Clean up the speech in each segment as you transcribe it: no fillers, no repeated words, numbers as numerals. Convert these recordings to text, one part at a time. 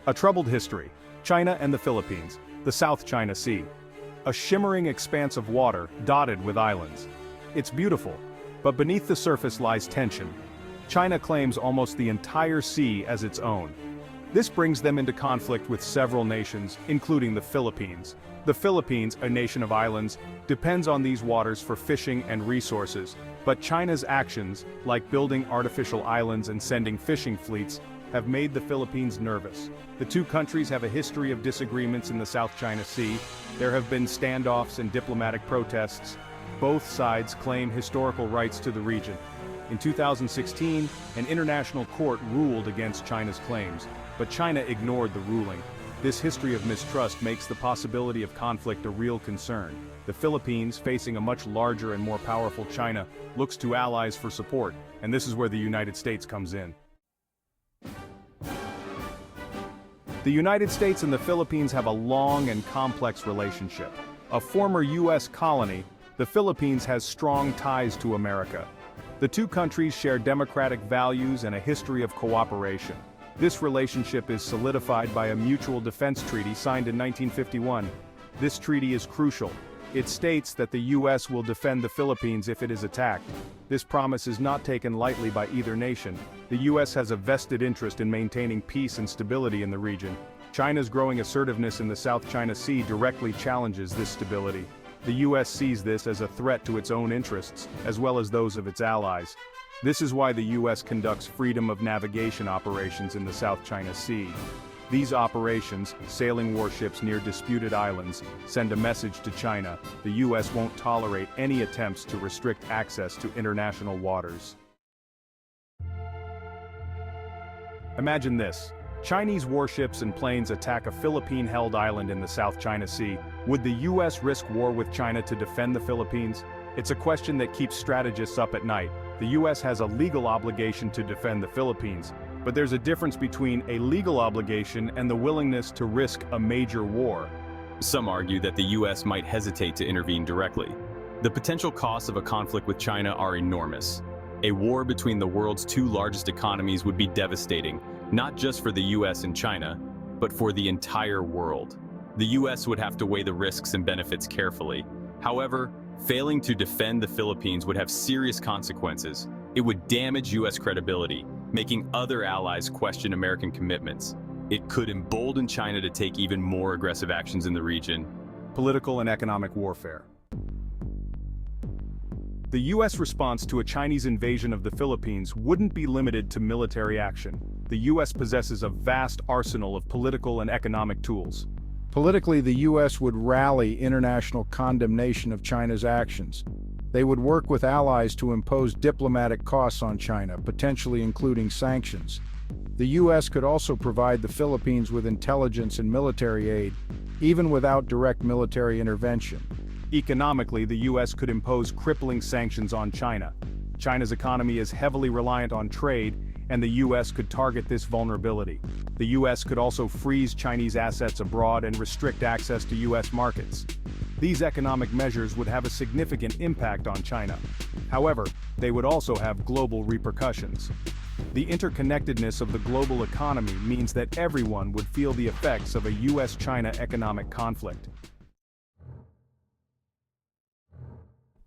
A troubled history. China and the Philippines, the South China Sea. A shimmering expanse of water, dotted with islands. It's beautiful, but beneath the surface lies tension. China claims almost the entire sea as its own. This brings them into conflict with several nations, including the Philippines. The Philippines, a nation of islands, depends on these waters for fishing and resources, but China's actions, like building artificial islands and sending fishing fleets, have made the Philippines nervous. The two countries have a history of disagreements in the South China Sea. There have been standoffs and diplomatic protests. Both sides claim historical rights to the region. In 2016, an international court ruled against China's claims, but China ignored the ruling. This history of mistrust makes the possibility of conflict a real concern. The Philippines, facing a much larger and more powerful China, looks to allies for support, and this is where the United States comes in. The United States and the Philippines have a long and complex relationship. A former U.S. colony, the Philippines has strong ties to America. The two countries share democratic values and a history of cooperation. This relationship is solidified by a mutual defense treaty signed in 1951. This treaty is crucial. It states that the U.S. will defend the Philippines if it is attacked. This promise is not taken lightly by either nation. The U.S. has a vested interest in maintaining peace and stability in the region. China's growing assertiveness in the South China Sea directly challenges this stability. The U.S. sees this as a threat to its own interests, as well as those of its allies. This is why the U.S. conducts freedom of navigation operations in the South China Sea. These operations, sailing warships near disputed islands, send a message to China: the U.S. won't tolerate any attempts to restrict access to international waters. Imagine this. Chinese warships and planes attack a Philippine-held island in the South China Sea. Would the U.S. risk war with China to defend the Philippines? It's a question that keeps strategists up at night. The U.S. has a legal obligation to defend the Philippines, but there's a difference between a legal obligation and the willingness to risk a major war. Some argue that the U.S. might hesitate to intervene directly. The potential costs of a conflict with China are enormous. A war between the world's two largest economies would be devastating, not just for the U.S. and China, but for the entire world. The U.S. would have to weigh the risks and benefits carefully. However, failing to defend the Philippines would have serious consequences. It would damage U.S. credibility, making other allies question American commitments. It could embolden China to take even more aggressive actions in the region. Political and economic warfare. The U.S. response to a Chinese invasion of the Philippines wouldn't be limited to military action. The U.S. possesses a vast arsenal of political and economic tools. Politically, the U.S. would rally international condemnation of China's actions. They would work with allies to impose diplomatic costs on China, potentially including sanctions. The U.S. could also provide the Philippines with intelligence and military aid, even without direct military intervention. Economically, the U.S. could impose crippling sanctions on China. China's economy is heavily reliant on trade, and the U.S. could target this vulnerability. The U.S. could also freeze Chinese assets abroad and restrict access to U.S. markets. These economic measures would have a significant impact on China. However, they would also have global repercussions. The interconnectedness of the global economy means that everyone would feel the effects of a U.S.-China economic conflict.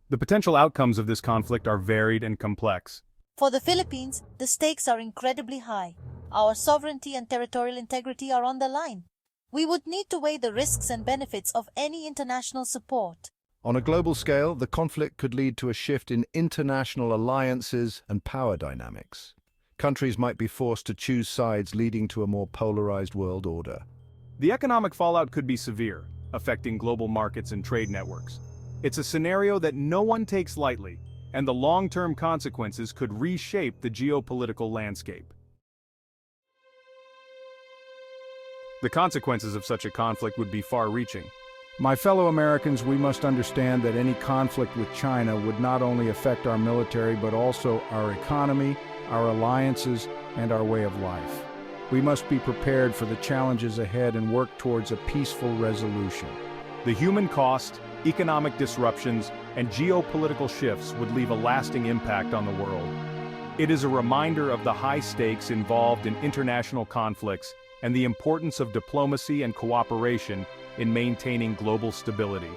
The potential outcomes of this conflict are varied and complex. For the Philippines, the stakes are incredibly high. Our sovereignty and territorial integrity are on the line. We would need to weigh the risks and benefits of any international support. On a global scale, the conflict could lead to a shift in international alliances and power dynamics. Countries might be forced to choose sides, leading to a more polarized world order. The economic fallout could be severe, affecting global markets and trade networks. It's a scenario that no one takes lightly, and the long-term consequences could reshape the geopolitical landscape. The consequences of such a conflict would be far-reaching. My fellow Americans, we must understand that any conflict with China would not only affect our military but also our economy, our alliances, and our way of life. We must be prepared for the challenges ahead and work towards a peaceful resolution. The human cost, economic disruptions, and geopolitical shifts would leave a lasting impact on the world. It is a reminder of the high stakes involved in international conflicts and the importance of diplomacy and cooperation in maintaining global stability.